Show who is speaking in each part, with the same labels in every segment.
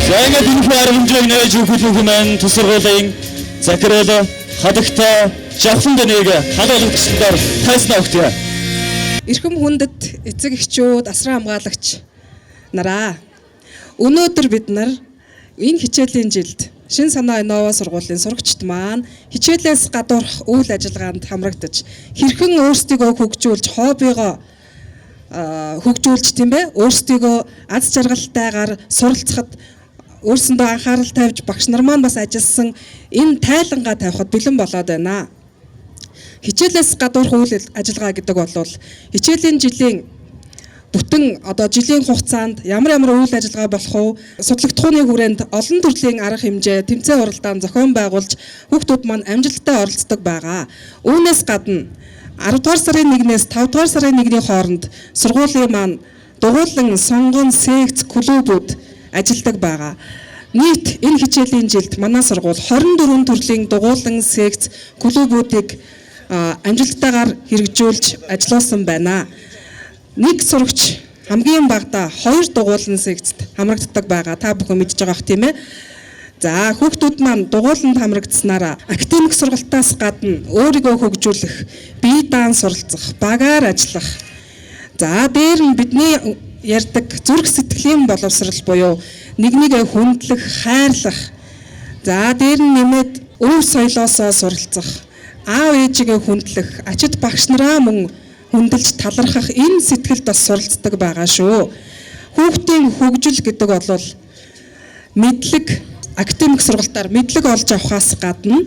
Speaker 1: За ингээд энэ хаар хэмжээг нээж өгөх хүмүүс тусгуулын захирал хадагтай жавхланд нэг халуулагчдаар тайснаа өгтөө.
Speaker 2: Эрхэм хүндэт эцэг эхчүүд, асран хамгаалагч нараа. Өнөөдөр бид нар энэ хичээлийн жилд Шин санаа Иннова сургуулийн сурагчид маань хичээлээс гадуурх үйл ажиллагаанд хамрагдаж хэрхэн өөрсдийгөө хөгжүүлж, хоббигоо хөгжүүлж тийм ээ, өөрсдийгөө аз жаргалтайгаар суралцахад өөрсөндөө анхаарал тавьж багш нар маань бас ажилласан энэ тайлангаа тавихад бэлэн болоод байна. Хичээлээс гадуурх үйл ажиллагаа гэдэг бол хичээлийн жилийн бүтэн жилийн хугацаанд ямар үйл ажиллагаа болох вэ? Судлагдхууны хүрээнд олон төрлийн арга хэмжээ, тэмцээн уралдаан зохион байгуулж хүүхдүүд маань амжилттай оролцдог байгаа. Үүнээс гадна 10 дугаар сарын 1-ээс 5 дугаар сарын 1-ний хооронд сургуулийн маань дугуйлан, сонгон, секц, клубүүд ажилладаг байгаа. Нийт энэ хичээлийн жилд манай сургууль 24 төрлийн дугуйлан, секц, клубүүдийг амжилттайгаар хэрэгжүүлж ажилласан байна. Нэг сурагч хамгийн багадаа 2 дугуйлан секцэд хамрагддаг байгаа. Та бүхэн мэдж байгаа бох тийм ээ. За хүүхдүүд маань дугуйланд хамрагдсанараа академик сургалтаас гадна өөрийгөө хөгжүүлэх, бие даан суралцах, багаар ажиллах. За дээр нь бидний ярьдаг зүрх сэтгэлийн боловсрал буюу нэгнийг хүндлэх, хайрлах. За дээр нь нэмээд өв соёлоосоо суралцах, аав ээжигээ хүндлэх, ачид багш нараа мөн хүндэлж талархах энэ сэтгэлд бас суралцдаг байгаа шүү. Хүүхдийн хөгжил гэдэг бол мэдлэг, академик сургалтаар мэдлэг олж авахаас гадна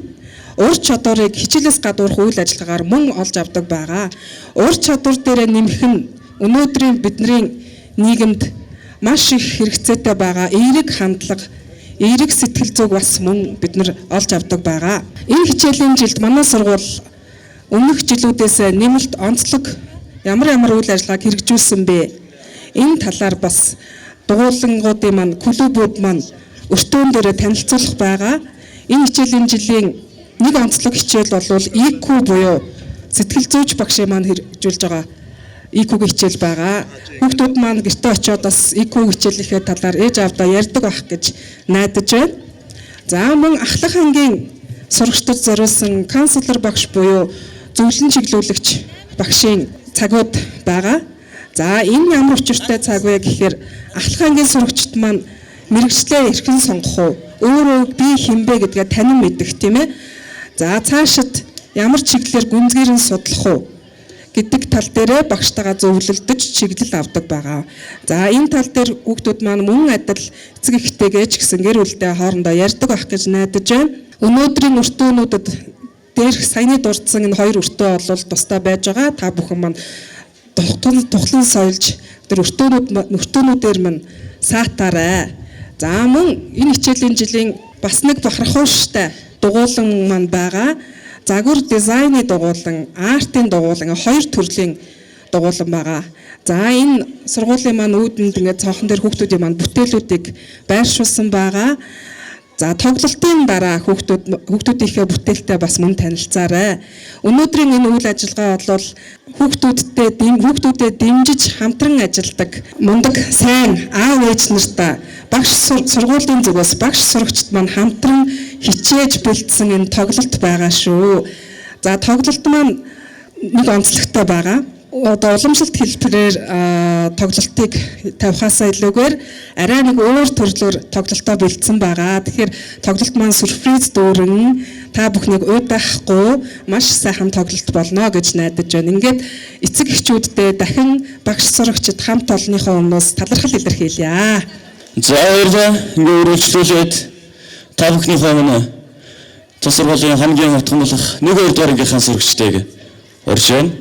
Speaker 2: ур чадварыг хичээлээс гадуурх үйл ажиллагаагаар мөн олж авдаг байгаа. Ур чадвар дээр нэмэх нь өнөөдрийн бидний нийгэмд маш их хэрэгцээтэй байгаа эерэг хандлага, эерэг сэтгэл зүг бас мөн бид нар олж авдаг байгаа. Энэ хичээлийн жилд манай сургууль өмнөх жилүүдээс нэмэлт онцлог ямар үйл ажиллагааг хэрэгжүүлсэн бэ? Энэ талаар бас дугуйлангуудын маань, клубүүд маань өртөөн дээр танилцуулах байгаа. Энэ хичээлийн жилийн нэг онцлог хичээл бол IQ буюу сэтгэл зүйч багшийн маань хэрэгжүүлж байгаа IQ-гийн хичээл байгаа. Хүүхдүүд маань гэртээ очиод бас IQ хичээлийнхээ талаар ээж аавдаа ярьдаг байх гэж найдаж байна. За мөн ахлах ангийн сурагчдад зориулсан канцлер багш буюу зөвлөн чиглүүлэгч багшийн цагууд байгаа. За энэ ямар учиртай цаг вэ гэхээр ахлах ангийн сурагчид маань мэрэгчлээ эрхэн сонгох уу, өөрөө би хинбэ гэдгээ танин мэдэх тийм ээ. За цаашид ямар чиглэлээр гүнзгийрэн судлах уу гэдэг тал дээрээ багштайгаа зөвлөлдөж чиглэл авдаг байгаа. За энэ тал дээр хүүхдүүд маань мөн адил эцэг эхтэйгээ ч гэсэн гэр бүлтэй хоорондоо ярьдаг байх гэж найдаж байна. Өнөөдрийн өртөөнүүдэд дээрх саяны дурдсан энэ 2 өртөө бол тусдаа байж байгаа. Та бүхэн маань тухлан соёлж тэр өртөөнүүдээр маань саатаарай. За мөн энэ хичээлийн жилийн бас нэг бахархууштай дугуйлан маань байгаа. Загвар дизайны дугуйлан, артын дугуйлан 2 төрлийн дугуйлан байгаа. За энэ сургуулийн маань үүдэнд ингээд цонхон дээр хүүхдүүдийн маань бүтээлүүдийг байршуулсан байгаа. За тоглолтын дараа хүүхдүүдийнхээ бүтээлтэй бас мөн танилцаарай. Өнөөдрийн энэ үйл ажиллагаа бол хүүхдүүдэд дэмжиж хамтран ажилладаг мундаг сайн аав ээж нартаа багш сургуулийн зүгээс багш сурагчид маань хамтран хичээж бэлдсэн энэ тоглолт байгаа шүү. За тоглолт маань нэг онцлогтой байгаа. Уламжлалт хэлбэрээр тоглолтыг тавихаасаа илүүгээр арай нэг өөр төрлөөр тоглолтоо бэлдсэн байгаа. Тэгэхээр тоглолт маань сюрприз дүүрэн та бүхнийг уйдахгүй маш сайхан тоглолт болно гэж найдаж байна. Ингээд эцэг эхчүүддээ дахин багш сурагчид хамт олонныхоо өмнөөс талархал илэрхийлье.
Speaker 1: За баярлалаа. Ингээд өргөжлүүлээд та бүхнийхөө өмнө тус сургуулийн хамгийн хутган болох 1-2 дугаар ангийнхаа сурагчдыг урьж байна.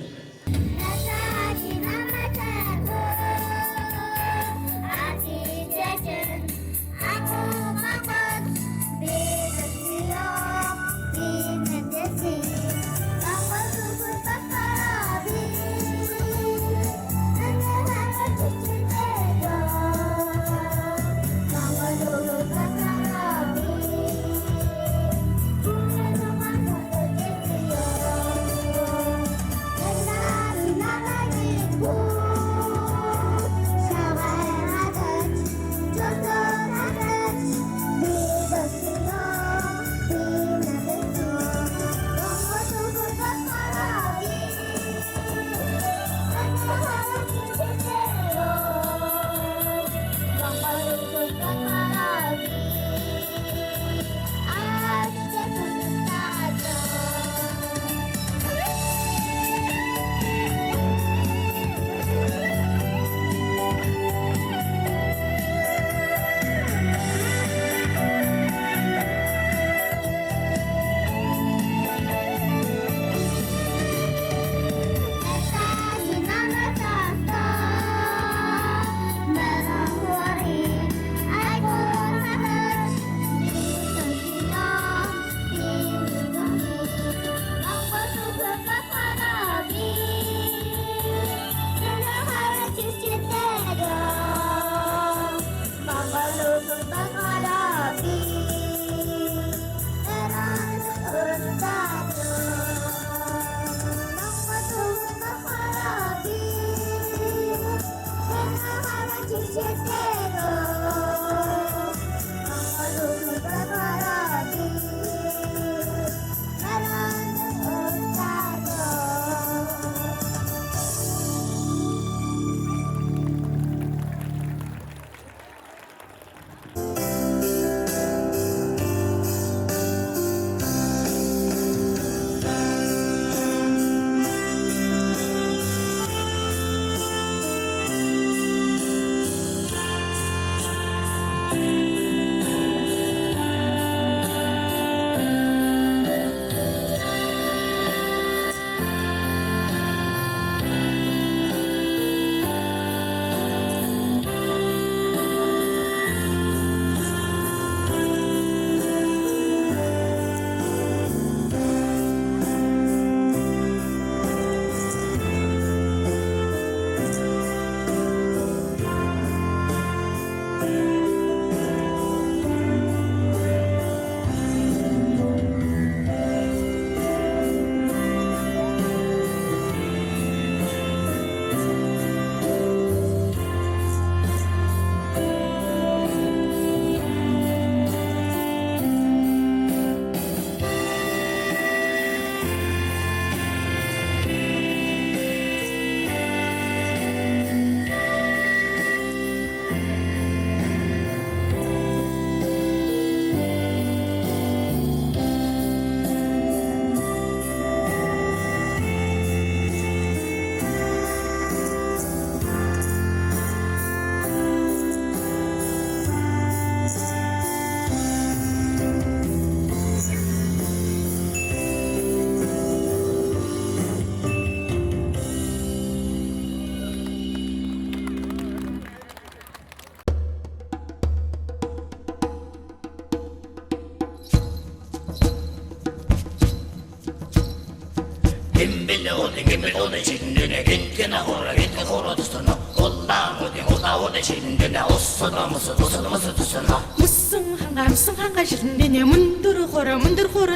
Speaker 3: 무슨 한가 싫은데 문드르 호라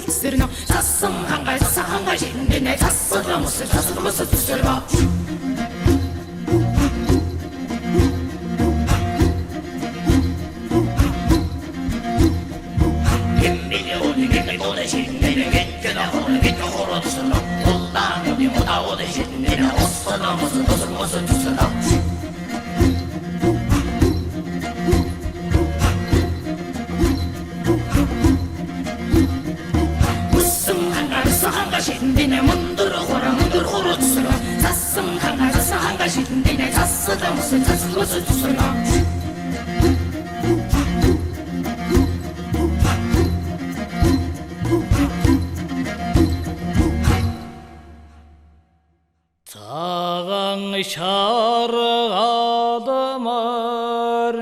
Speaker 3: 쓰르노 사슴 한가 싫은데 사스라 무슨 쓰르노 신디네 문드르 호라 쓰르노 사슴 한가 신디네 사스라 무슨 쓰르노
Speaker 4: Саған шарғадымар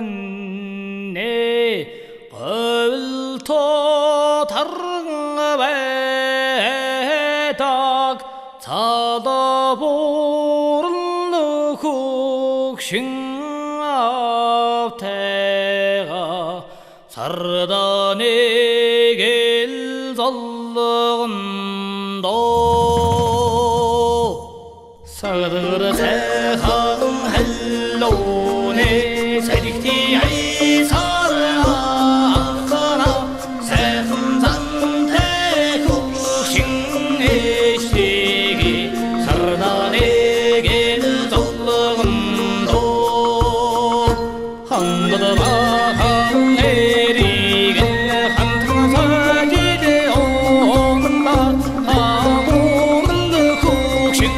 Speaker 4: не қыл тотарғы бәтак цада борлы көкшің аптайға сардан егел заллығында Сағдыр сәхағым әллоне сәдікті айсары аққана сәхім заңты көкшің ештеге сардан егел заллығымды хаңғыды бақаң ереген хантың сәдеді оғында ағуыңды көкшің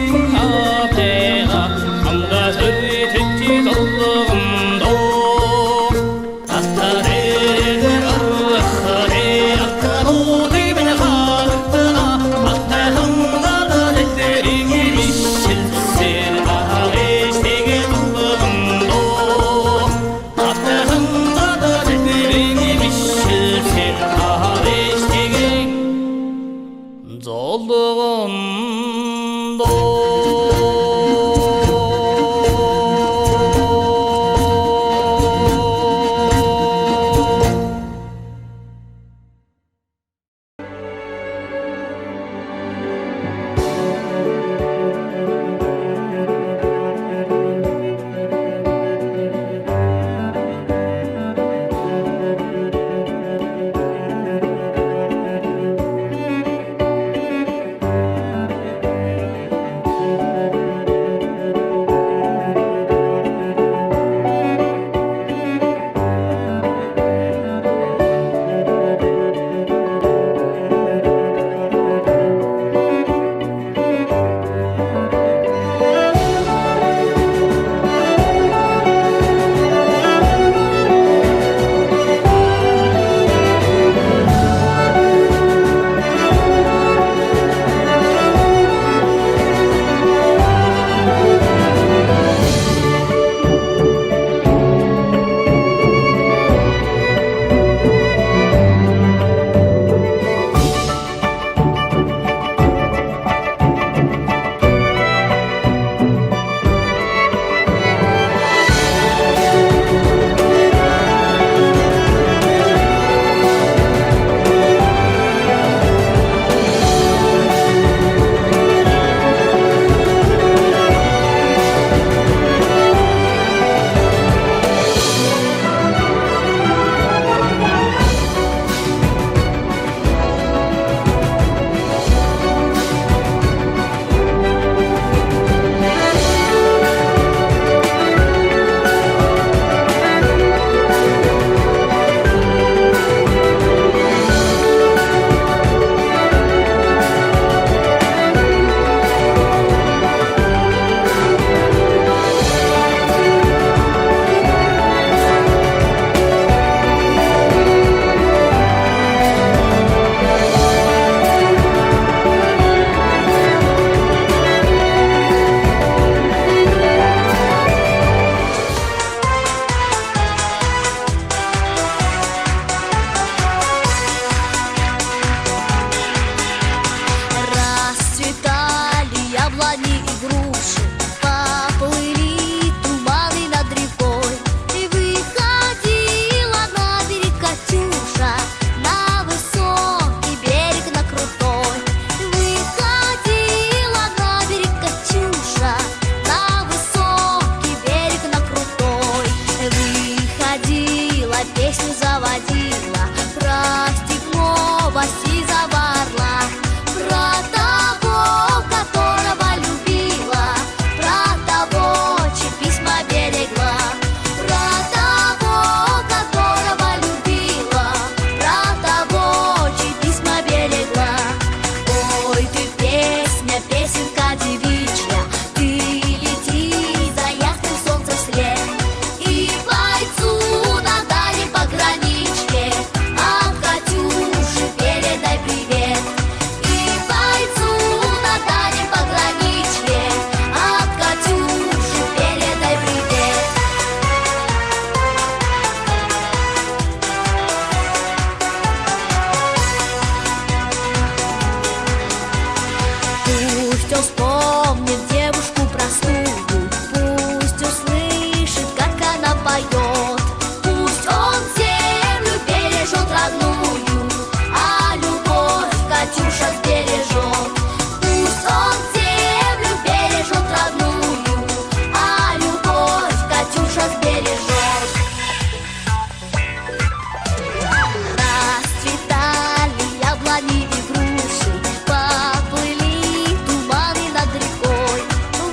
Speaker 5: они игруши, поплыли туманы над рекой.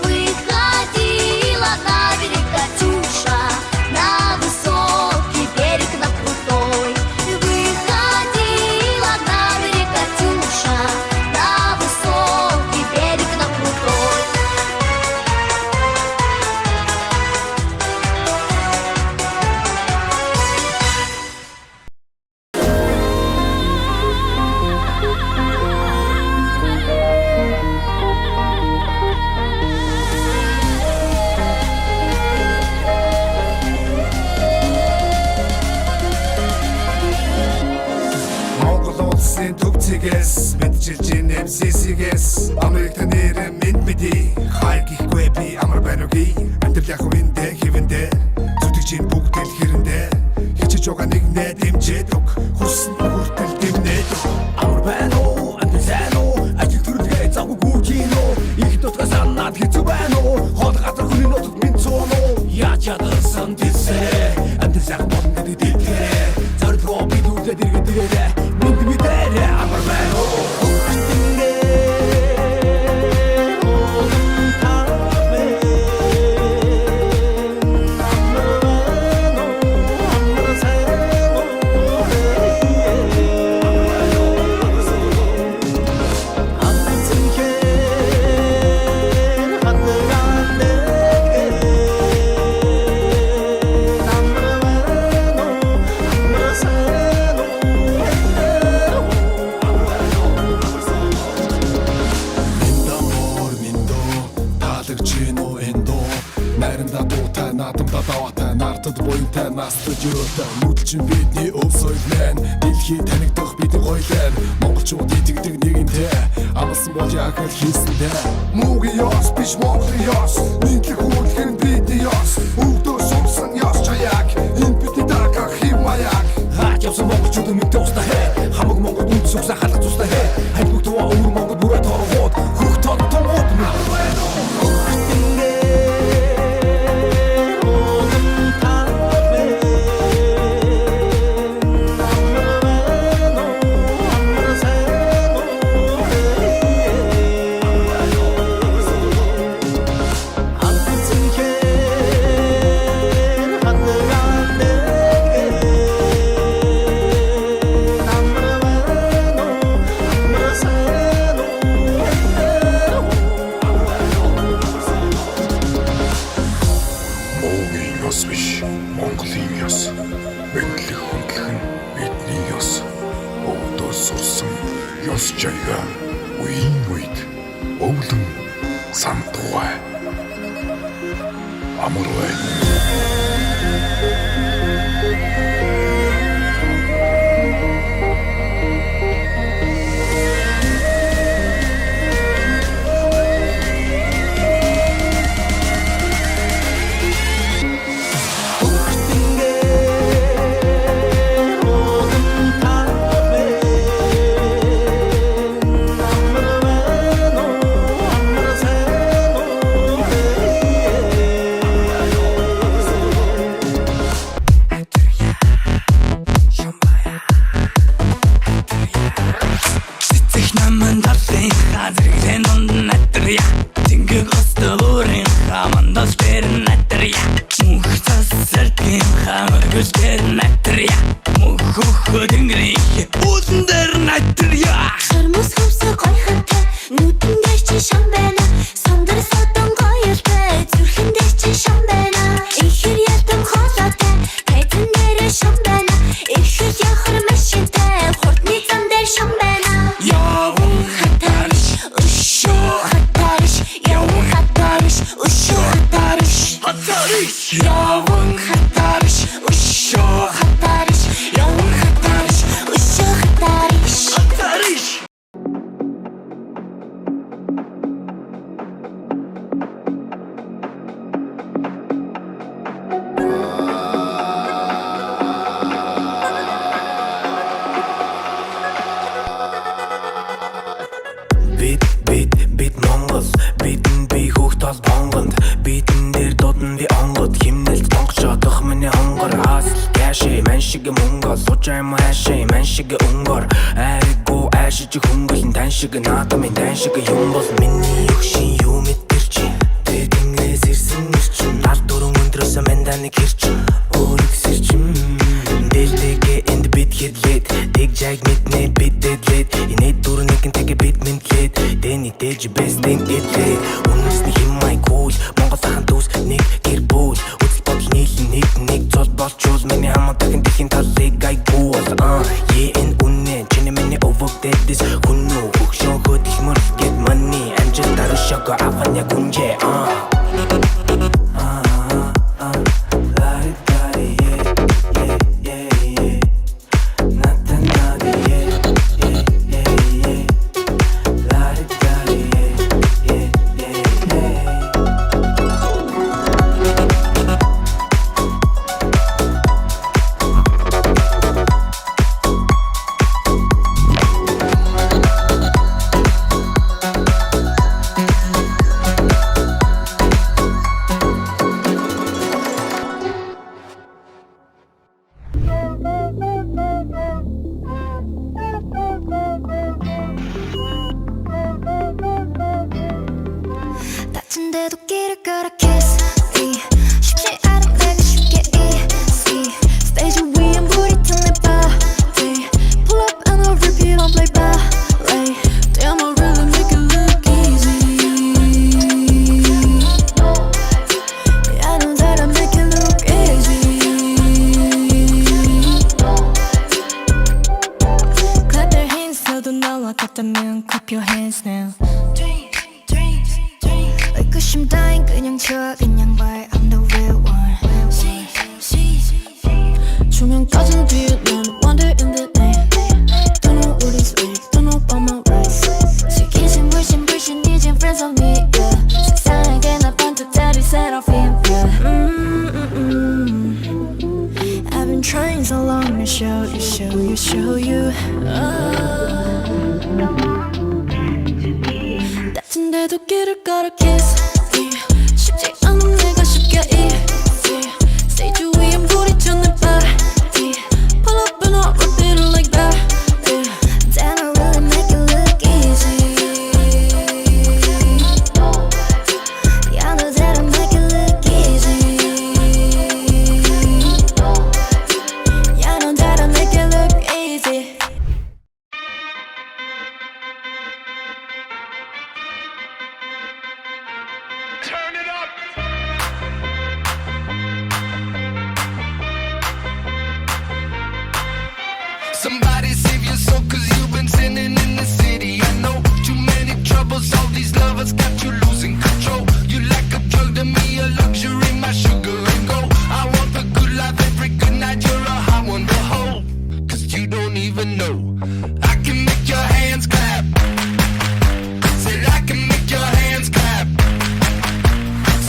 Speaker 5: Выходила на берег Катюша, на высокий берег, на крутой. Выходила на берег Катюша, на высокий берег, на крутой.
Speaker 6: Монгол улсын төвцгээс мэдчилж ин MCC-гээс Америкт нэр мэд мэдээ хай гихгүй би амар байна үгүй амьдрал яг үндэ хэвэндэ зүтгэж ин бүгд л хэрэндэ хичээж байгаа нэг нэ дэмжээд өг хүрсэн хүртэл дэмнээд амар байна уу амьдрал сайн уу ажил төрөлгээ завгүй гүржин үү их тутгаас санаад хэцүү байна уу хол газар хүний нутагт минь цоо уу яаж ядарсан дисэ амьдрал яг болон гэдэг дэлгэрэ зорилгоо бид үлдээд иргэд ирээрэ минь мэдэрэ амар байна уу буянтай настад юутай нүдчин бидний өв соёлын дэлхий танигдах бидний гоёлын монголчууд итгэдэг нэгэнтэй амлсан бол яг л хийсэндээ муугийн ёс биш монголын ёс нийтлэг үйлдэх нь бидний ёс өвдөө сумсан ёс чаяг энэ бидний дараах хэв маяг хаач явсан монголчууд мэдээ устаа хэ хамаг монгол үнд сүгсэн халах тустай хэ хайд бүгд тоо өвөр монгол бүрээ торгоод хөх тод томод Монголын ёс, мэдлэг хөндлөх нь бидний ёс. Өвдөө сурсан ёс жаяга үеийн үед өвлөн сантугай. Амар байна. Бит Монгол бидэн би хүүхд тол бонгонд бидэн дээр додн би онгод химнэлт бонгочодох миний хонгор асл каши мэн шиг мөнгө сучай маши мэн шиг өнгөр айргу
Speaker 7: хайшиж хөнгөлн дан шиг наадамын дан шиг юм бол миний өгшин юу мэдэрч тэнгээс ирсэн ирчин нар дөрөн өндрөөс мэнданы хэрч өөрөг сэрчим дэлдэгэ энд бит хэдлээд тэг жаг мэднэ бидэдлээд инээд дөрөн нэгэн тэгээ бит мэнтлээд дэни дэж бэстэн эдлээ үнэсний химмай кул монгол хаан дүүс нэг гэр бүл үзэл бодол нийлэн нэг цол болчул миний хамаадаг дэхийн талыг гайгүй энэ үнэ чиний миний overdead this хүнөө хөгшөө хөдөх мөрөлгээд money амжилт даруушаага аваня гүнжээ
Speaker 5: 다친데도 길을 걸어 kiss me 쉽지 않은 내가 쉽게 easy 스테이지 위엔 불이 탄 내 body pull up and I'll repeat on play ballet damn I really make it look easy I know that I make it look easy clap their hands 너도 나와 같다면 clap your hands now 의구심 따윈 그냥 쳐 그냥 봐 I'm the real one 조명 꺼진 뒤에 난 wander in the night Don't know what is real Don't know about my rights 슬기신 불신 이젠 friends of me yeah 세상에게 나 반짝다리 seraphim yeah I've been trying so long to show you 다친데도 길을 걸어 kiss me 쉽지 않은 내가 쉽게 easy 스테이지 위엔 불이 튀어 내 body pull up and I'll repeat it like that Damn I really make it look easy I know that I make it look easy I know that I make it look easy
Speaker 6: Turn it up. Somebody save your soul cause you've been sinning in the city. I know too many troubles, all these lovers got you losing control. You like a drug to me, a luxury, my sugar and gold. I want the good life every good night, you're a hot one to hold. Cause you don't even know I can make your hands clap. Said I can make your hands clap.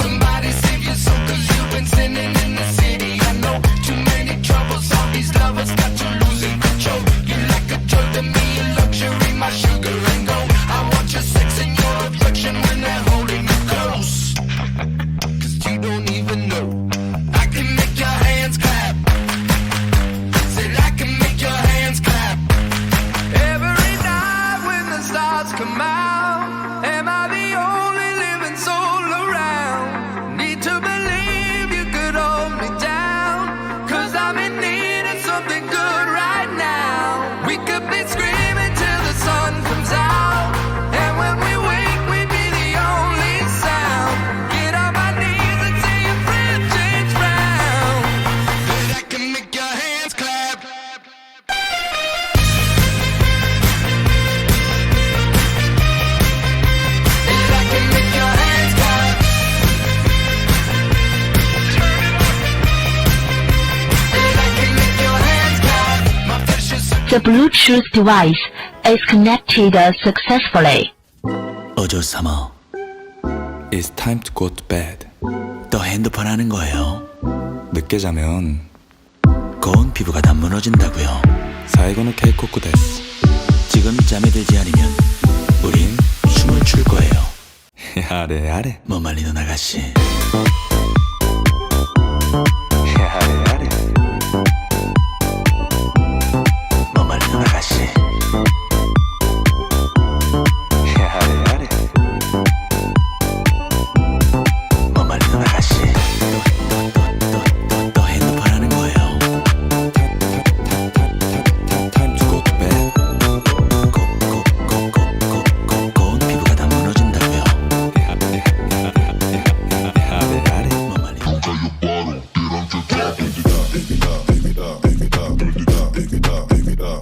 Speaker 6: Somebody save your soul cause you've been sinning in the city. I know too many troubles, all these lovers got you losing control. You like a drug to me, a luxury, my sugar and gold. I want your sex and your affection when they're holding you close. Cause you don't even know I can make your hands clap. Said I can make your hands clap. Every night when the stars come out, am I the only living soul around? Need to believe you could hold me down, cause I'm in need of something good right now. We could be screaming till the sun comes out, and when we wake we'd be the only sound. Get on my knees and say your friend change round. That I can make your hands clap. That I can make your hands clap. That I can make your hands clap. My precious.
Speaker 8: The Bluetooth device is connected successfully.
Speaker 9: 어조삼아,
Speaker 10: It's time to go to bed.
Speaker 9: 또 핸드폰 하는 거예요.
Speaker 10: 늦게 자면
Speaker 9: 고운 피부가 다 무너진다고요.
Speaker 10: 사이고노 케이코쿠 데스.
Speaker 9: 지금 잠에 들지 않으면 우린 춤을 출 거예요.
Speaker 10: 야래 야래.
Speaker 9: 못 말리는 아가씨.
Speaker 10: 야래 야래.
Speaker 9: 못 말리는 아가씨.
Speaker 7: Like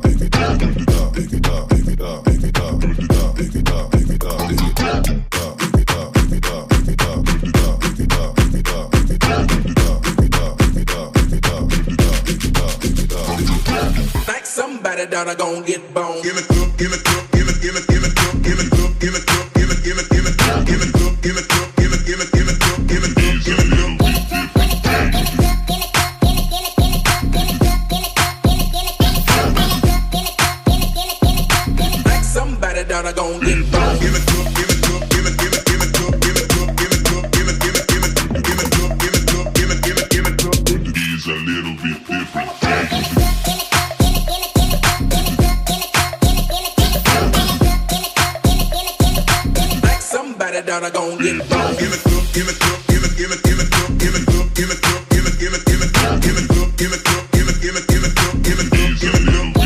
Speaker 7: somebody that I gon' get bone. Give it up, give it up, give it, give it, give it up, give it up, give it up, give it, give it, give it up, give it up, give it up, give it, give it, give it up, give it up, give it up. Like somebody that I gon' get bone. Give it up, give it up, give it, give it, give it up, give it up, give it up, give it, give it, give it, give it up, give it up, give it, give it, give it up. These a little bit different. That I gon' get bone. Give it up, give it up, give it, give it, give it up, give it up, give it up, give it, give it, give it up, give it up, give it up, give it, give it, give it up, give it up, give it up.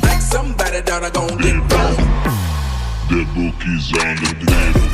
Speaker 7: Like somebody that I gon' get bone. The bookies on the table.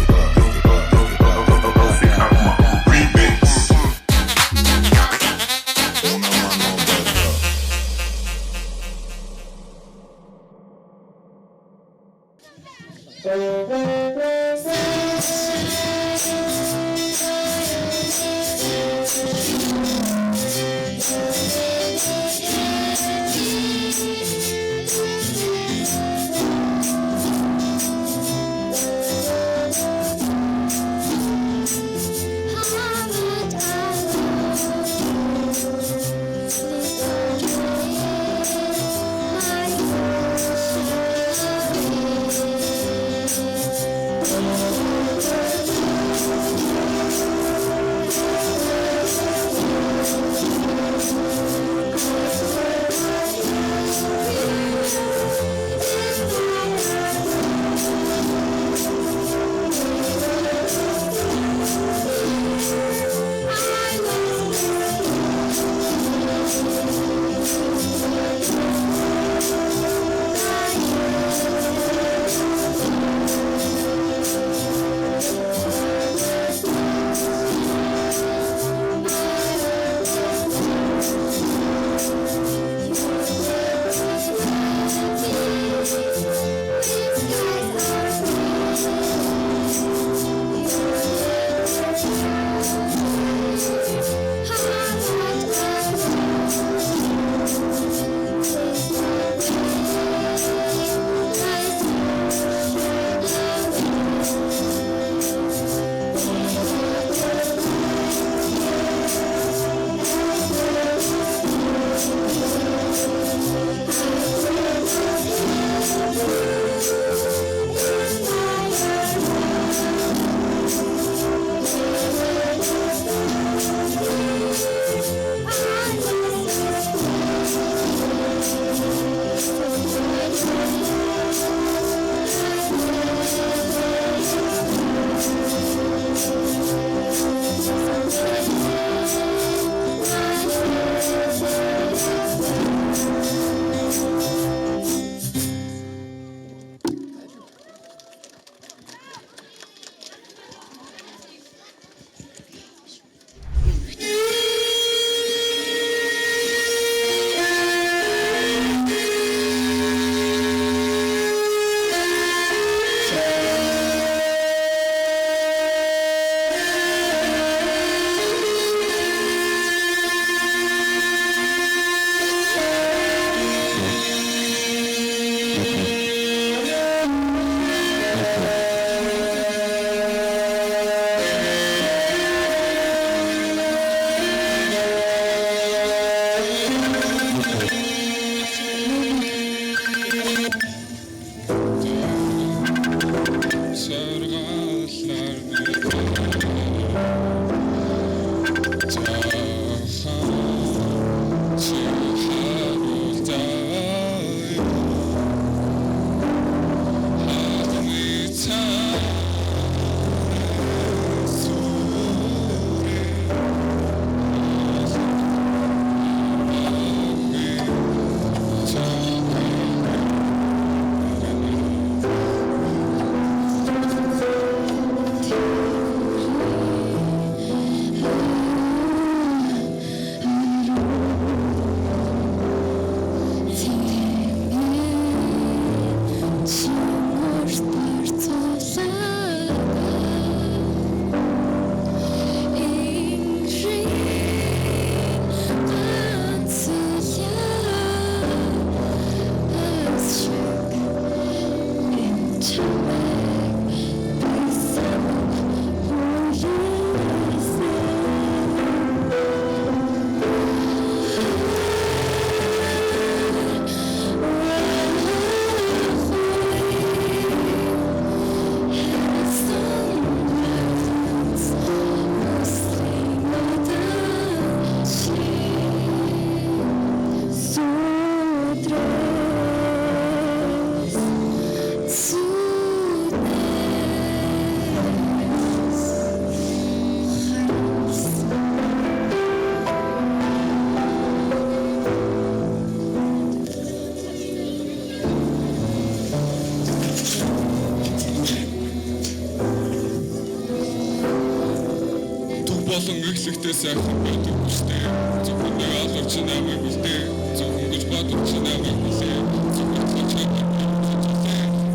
Speaker 6: болон эхлэхдээ сайхан байдаг хүчтэй. Зөвхөн нэг алгавч намайг үлдээ. Зөвхөн гэж бодох чи намайг хүлээ. Зөвхөн ч чамайг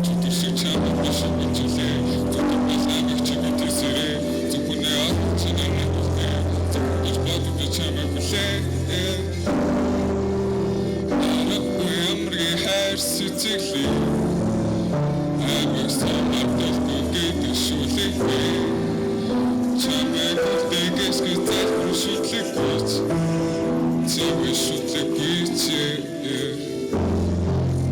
Speaker 6: чөтөшөж чамайг бишгэлээ. Зөвхөн намайг чи битээсэрээ. Зөвхөн нэг алгавч намайг үлдээ. Зөвхөн гэж бодох чи чамайг хүлээ. Амрыг хайр сэтгэлээ. Амрыг самартал гүгээд шүлэхээ. Чамайг үлдээгээс гэж шүтлэггүйч. Чамайг шүтлэггүйч.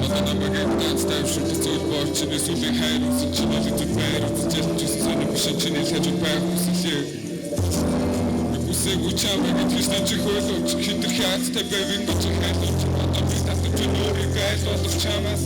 Speaker 6: Одоо намайг ганц тайвшруулж зөв борчны сүлийн хайр үзэж чиний зүг байр үзэж чисэн биш чиний хажууд байх хүсэлээ. Үсэг үчамайг тэстэн чи хөлөж хитрх яаттай байвин гэж хэлж одоо би татаж нүрийг гайлуулж чамаас.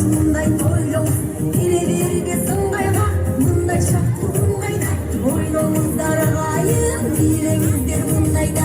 Speaker 3: Мындай тойлоң келе бергесін қайға мындай шақ қайда ойлоңыздар ағайын билеңіздер мұндайда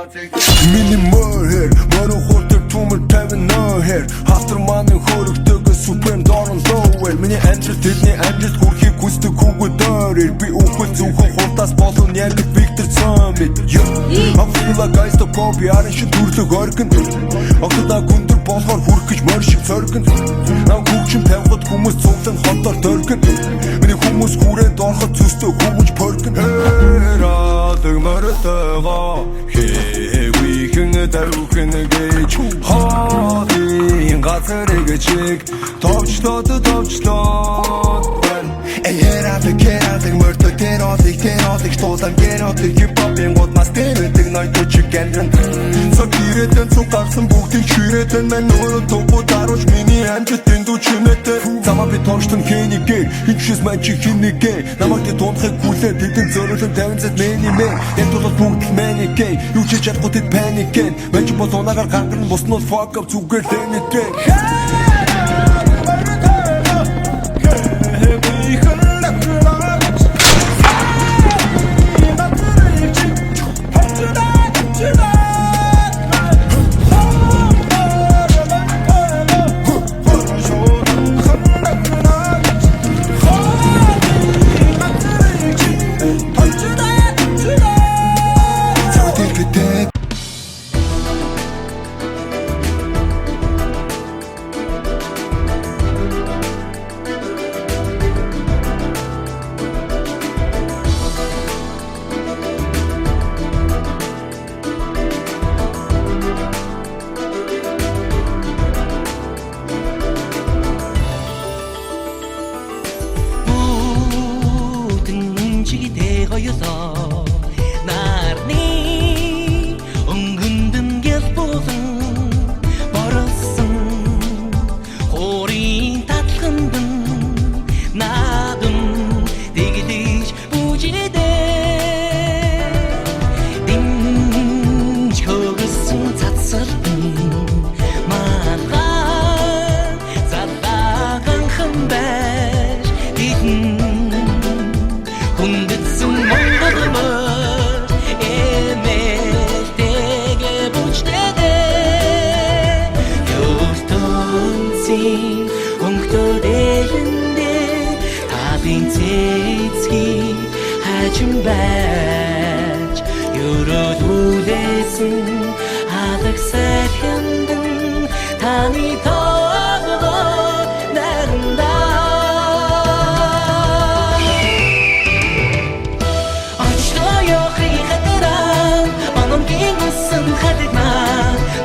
Speaker 6: Миний мөр мөрө хурд түмэр тавин нөр хатар маань хөрөгдөг супер дорн лоуэр миний амжилт тэдний амжилт хүрхийг хүсдэг хүүгөдөр би үхэл зүгэн хурдаас болон яг Виктор Цомит I feel like I stop copy арин шиг төрлөг оргин огтда гүндэр болохоор хүрх гэж мөр шиг цоргин нав хүүгчин тавхад хүмүүс цуглан хотоор дөргин миний хүмүүс хүрээнд ороход зүстөө хүмүүж поргин Дэг мөрөтөгөө хэвийхэн тавхин гэж хаалийн газрыг чиг товчлоод Эярадаг мөртөг тэролыг туулан гэнотыг хипхопын гудмас тэрдэг ноёд чигэнэн Сокирэтэн цугарсан бүгдийг ширэтэн мэн өөрөө топо дарууч миний амжилт дэндүү чимэтэн Замаа би тооштон хэнийгээ хинчээс маань чи хинэгээ намайг тэ тунхыг хүлээ тэдэн зөөрөлөн 50 мэний мэн яг бол бүгд мэнигээ юу ч чадахгүй тэд паникэн мэн ч бол унагаар гангарн буснууд fuck up зүгээр лэнэтэн
Speaker 7: 보여서 나를 엉근든 결보든 버렸음 고리 닫힌든 나든 되게 부지대 님 저것은 잣설든 마가 자다간 큰배 디든 혼듯은 몽고들을 애매되게 보지대 요스tonsi 엉터대는데 답인 제치 하준 배 요로도 대승 아득사현등 당이 더 나른다 어찌도요 하이하더라 어넘긴 것은 하드마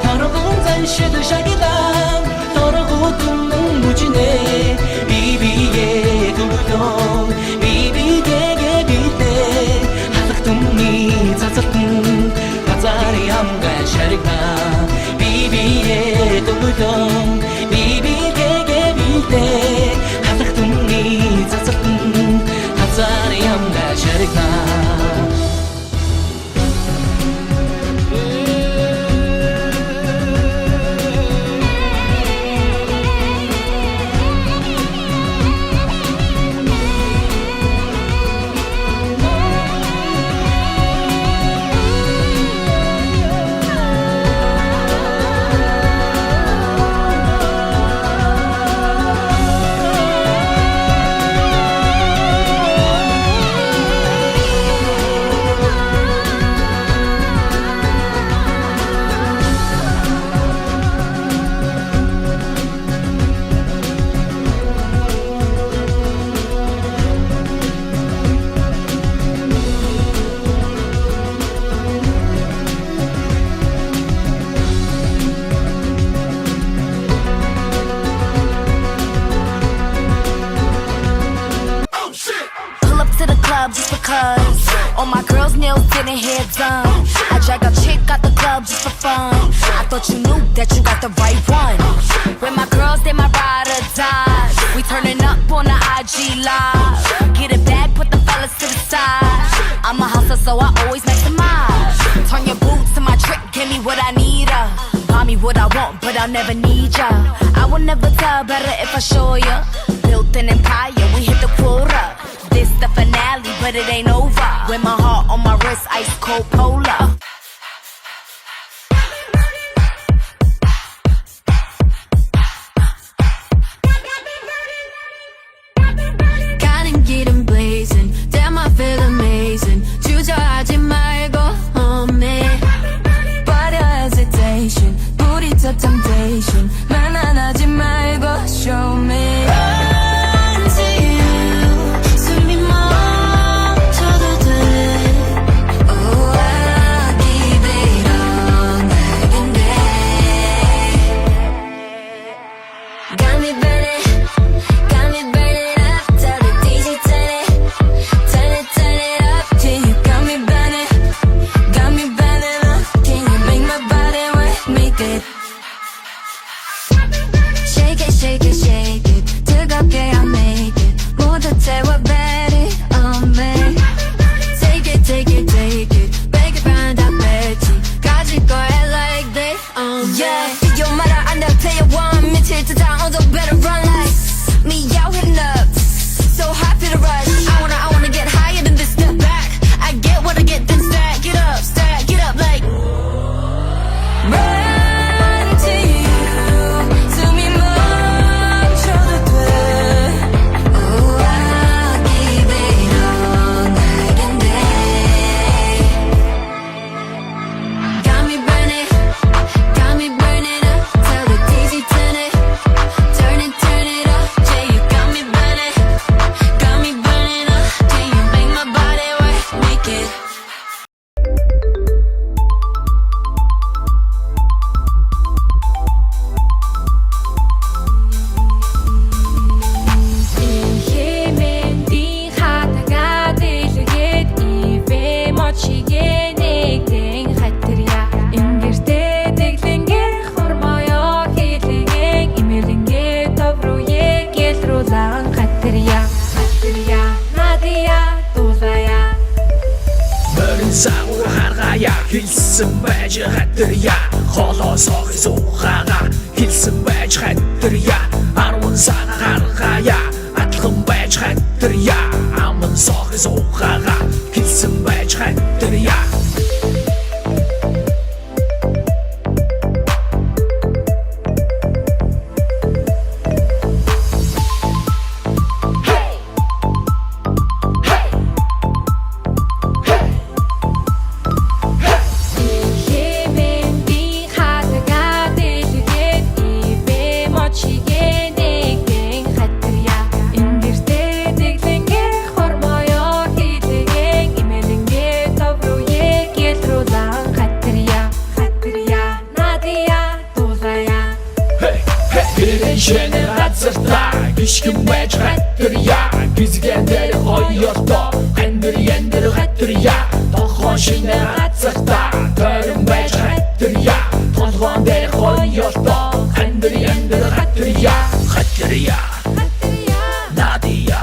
Speaker 7: 더러운 잔시도 샤기다 더러고 둥둥 무지네 비비에 두부동 비비게게 빌때 하석둥이 자석둥 바자리 함가 샤리가 비비에 두부동 비비게게 빌때 하석둥이 자석둥 바자리 함가 샤리가
Speaker 5: Pull up to the club just because all my girls' nails getting hair done. I drag a chick out the club just for fun. I thought you knew that you got the right one. With my girls, they my ride or die. We turning up on the IG live. Get it back, put the fellas to the side. I'm a hustler, so I always maximize. Turn your boots to my trick, give me what I need. Buy me what I want, but I'll never need ya. I will never tell better if I show ya. Built an empire, we hit the quota. This the finale, but it ain't over. With my heart on my wrist, ice cold polar.
Speaker 3: 가는 길은 blazing Damn I feel amazing 주저하지 말고 on me 버려 hesitation 부딪혀 temptation 만만하지 말고 show me 숨이 멈춰도 돼 Oh I
Speaker 7: Хэлсэн байж хатарья холоосоо суугаага хэлсэн байж хатарья 10 сар гаргая адилхан байж хатарья аман соо суугаага хэлсэн байж хатарья Гიშгэн байж хатарья гизгэн дээр хоёртоо андэр яндэр хатарья тохон шинэ хацартаа төрөн байж хатарья толгоон дээр хоёртоо андэр яндэр хатарья хатарья Надия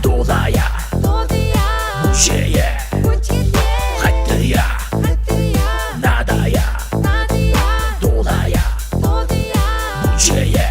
Speaker 7: Дулая Мушея хатарья Надая Дулая Мушея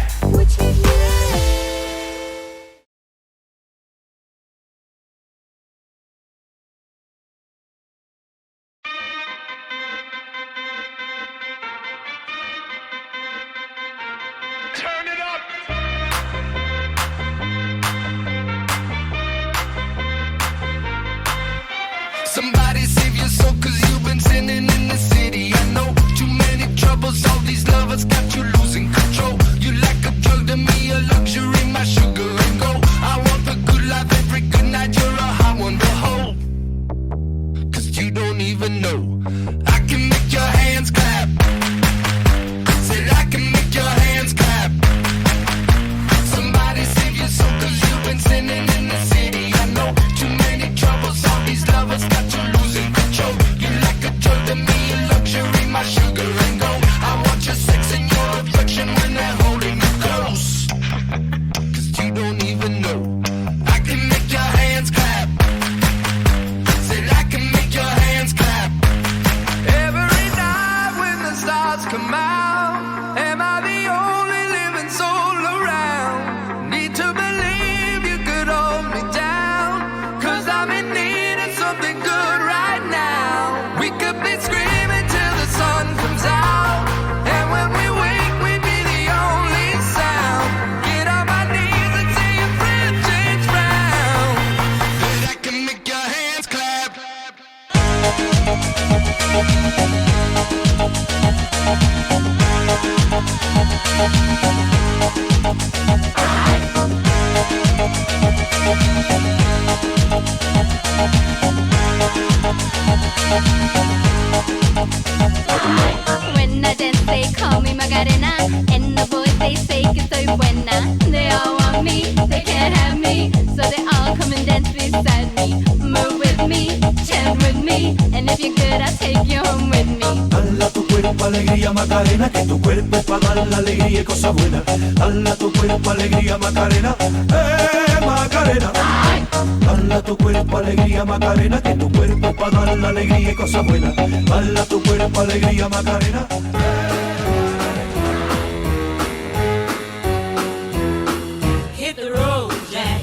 Speaker 11: Somebody save your soul, cause you've been sinning in the city. I know too many troubles, all these lovers got you losing control. You like a drug to me, a luxury, my sugar and gold. I want the good life every good night, you're a hot one to hold. Cause you don't even know, I can make your hands clap. Said I can make your hands clap. Somebody save your soul, cause you've been sinning in the city. I know too many troubles, all these lovers got you losing control. You like a drug to me, a luxury, my sugar and gold. I want your sex and your affection when they're holding you close. Cause you don't even know, I can make your hands clap. Said I can make your hands clap. Every night when the stars come out, am I the only living soul around? Need to believe you could hold me down, cause I'm in need of something good right now. We could be screaming till the sun comes out, and when we wake we'd be the only sound. Get on my knees and say your friend change round. That I can make your hands clap.
Speaker 5: When I dance, they call me Macarena, and the boys they say que soy buena. They all want me, they can't have me, so they all come and dance beside me. Move with me, chant with me, and if you're good, I'll take you home with me.
Speaker 7: Dala tu cuerpo alegría Macarena, que tu cuerpo es para dar la alegría y cosas buenas. Dala tu cuerpo alegría Macarena, Macarena. Dala tu cuerpo alegría Macarena, que tu cuerpo es para dar la alegría y cosas buenas. Dala tu cuerpo alegría Macarena.
Speaker 4: Hit the road, Jack.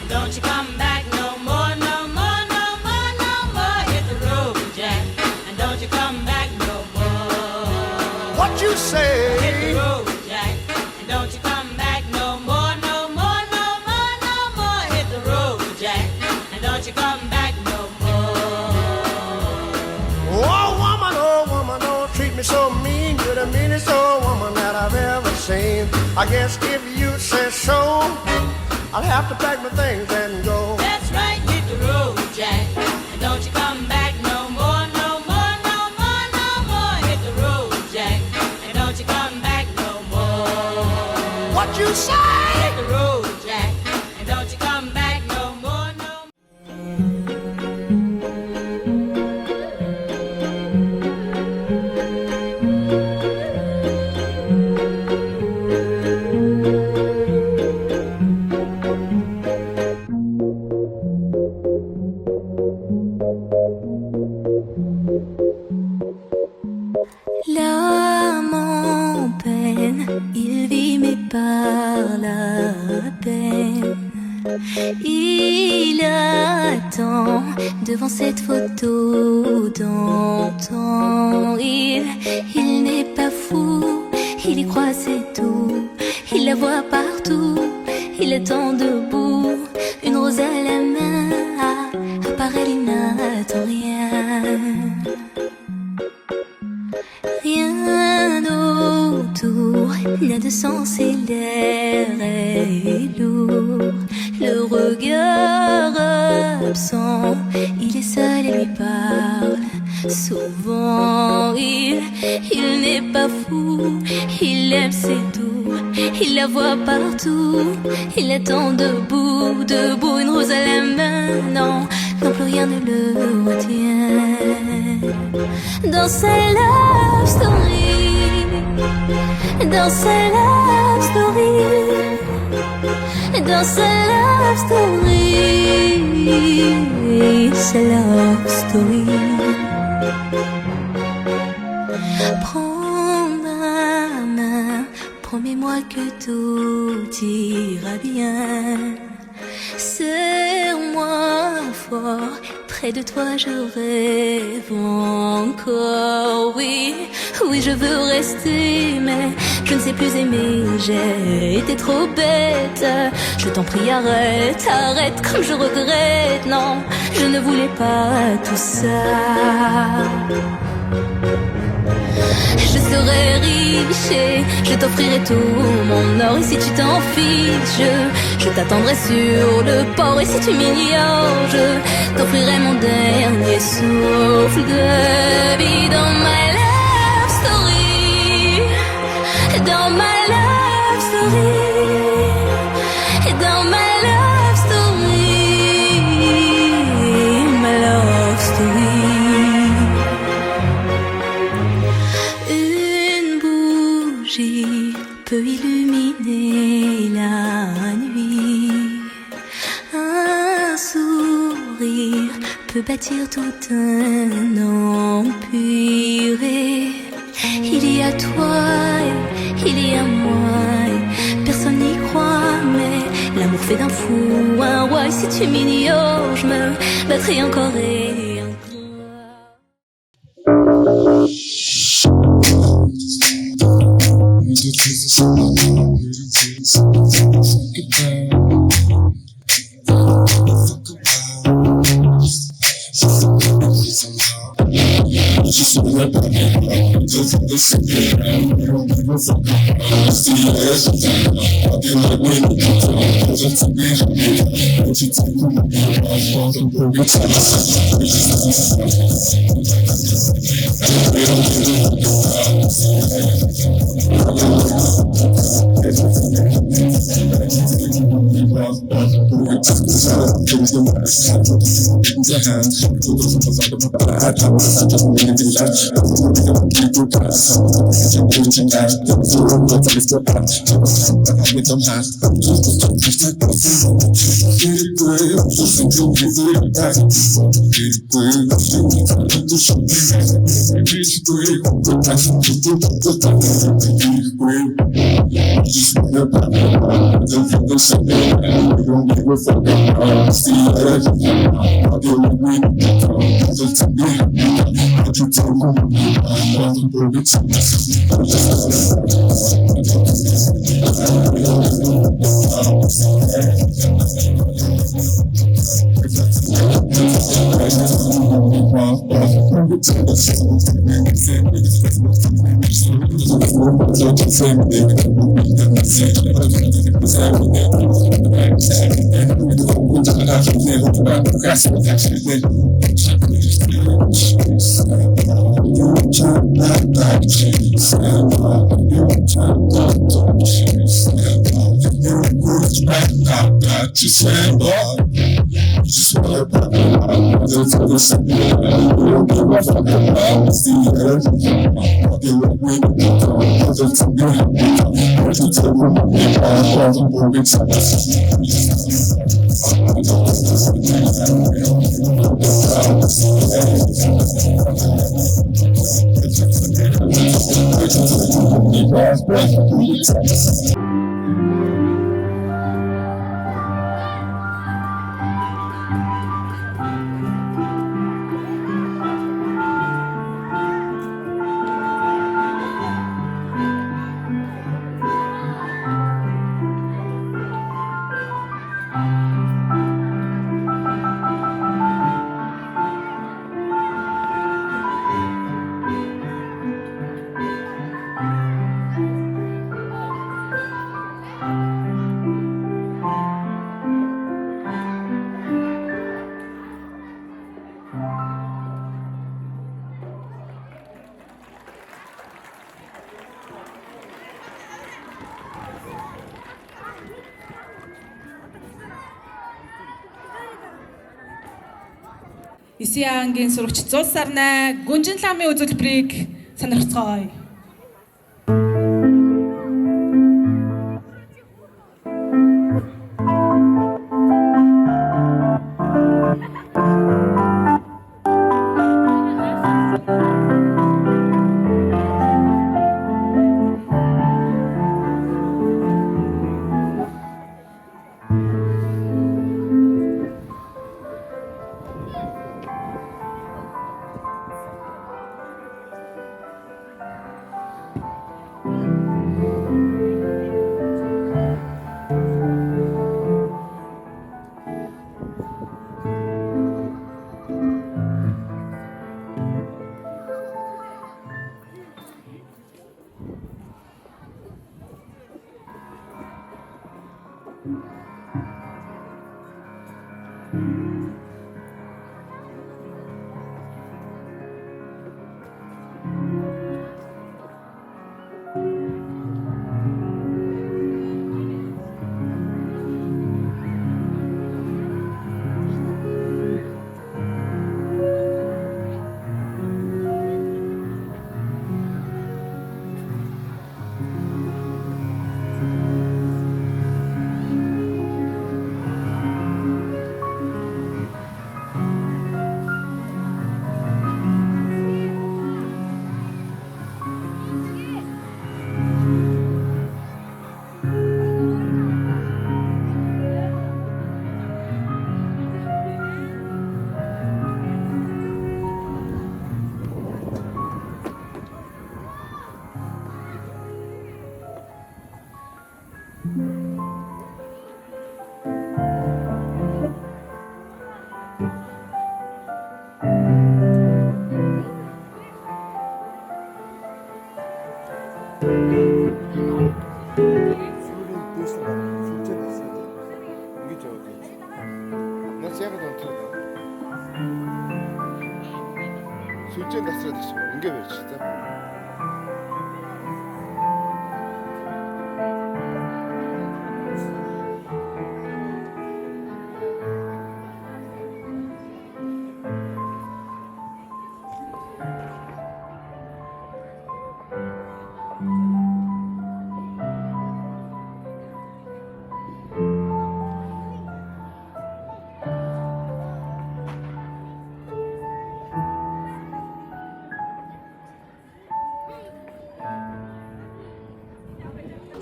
Speaker 4: Don't you come back no more, no more, no more, no more. Hit the road, Jack. And don't you come back no more.
Speaker 6: What you say?
Speaker 4: Hit the road, Jack. And don't you come back no more, no more, no more, no more. Hit the road, Jack. And don't you come back no more.
Speaker 6: Oh woman, don't treat me so mean. You're the meanest old woman that I've ever seen. I guess if you say so, I'll have to pack my things and go.
Speaker 4: That's right, hit the road, Jack. And don't you come back no more, no more, no more, no more. Hit the road, Jack. And don't you come back no more.
Speaker 6: What you say?
Speaker 4: Hit the road, Jack. And don't you come back no more, no more.
Speaker 3: devant cette photo d'antan. Il n'est pas fou, il y croit c'est tout. Il la voit partout, il attend debout, une rose à la main. À part elle, il n'attend rien. Rien autour n'a de sens et l'air est lourd. Le regard absent, il est seul et lui parle. Souvent il n'est pas fou, il aime c'est tout. Il la voit partout, il attend debout, debout, une rose à la main. Non, non plus rien ne le retient. Dans sa love story, dans sa love story, dans sa love story, sa love story. Prends ma main, promets-moi que tout ira bien. Serre-moi fort, près de toi je rêve encore. Oui, oui je veux rester, mais je ne sais plus aimer. J'ai été trop bête. Je t'en prie arrête, arrête comme je regrette. Non, je ne voulais pas tout ça. Je serai riche et je t'offrirai tout mon or. Et si tu t'en fiches, je t'attendrai sur le port. Et si tu m'ignores, je t'offrirai mon dernier souffle de vie. Dans my love story, dans my love story, dans my love story, my love story. Peut illuminer la nuit. Un sourire peut bâtir tout un empire. Et il y a toi, et il y a moi, et personne n'y croit, mais l'amour fait d'un fou un roi. Et si tu m'ignores, je me battrai encore et encore.
Speaker 2: 9 ангийн сурагч Зул Сарнай Гүнжин ламын үзүүлбэрийг сонирхцгоё.
Speaker 12: Сүлжээ насраад гэж ингээ барьж та.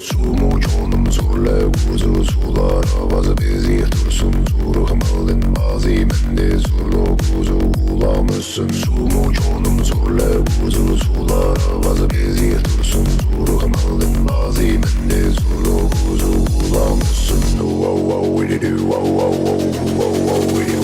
Speaker 11: Sumujonum zorla kuzu sular havası bizi dursun zuru hamalın bazı mende zurlo kuzu ulamışsın Sumujonum zorla kuzu sular havası bizi dursun zuru hamalın bazı mende zurlo kuzu ulamışsın Wow wow we do wow wow wow wow wow we do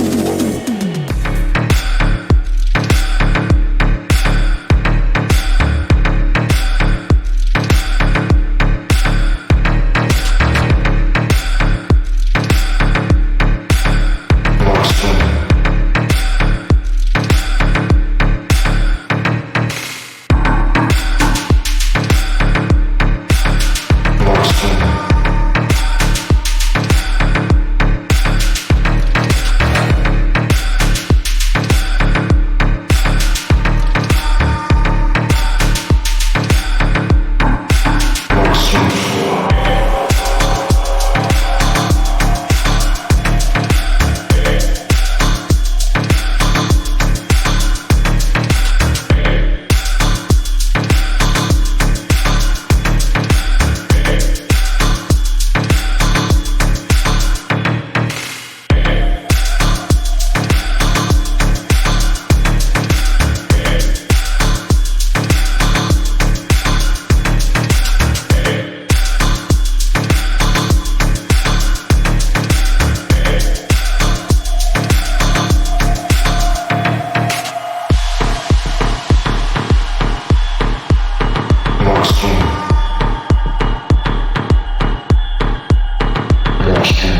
Speaker 11: Lost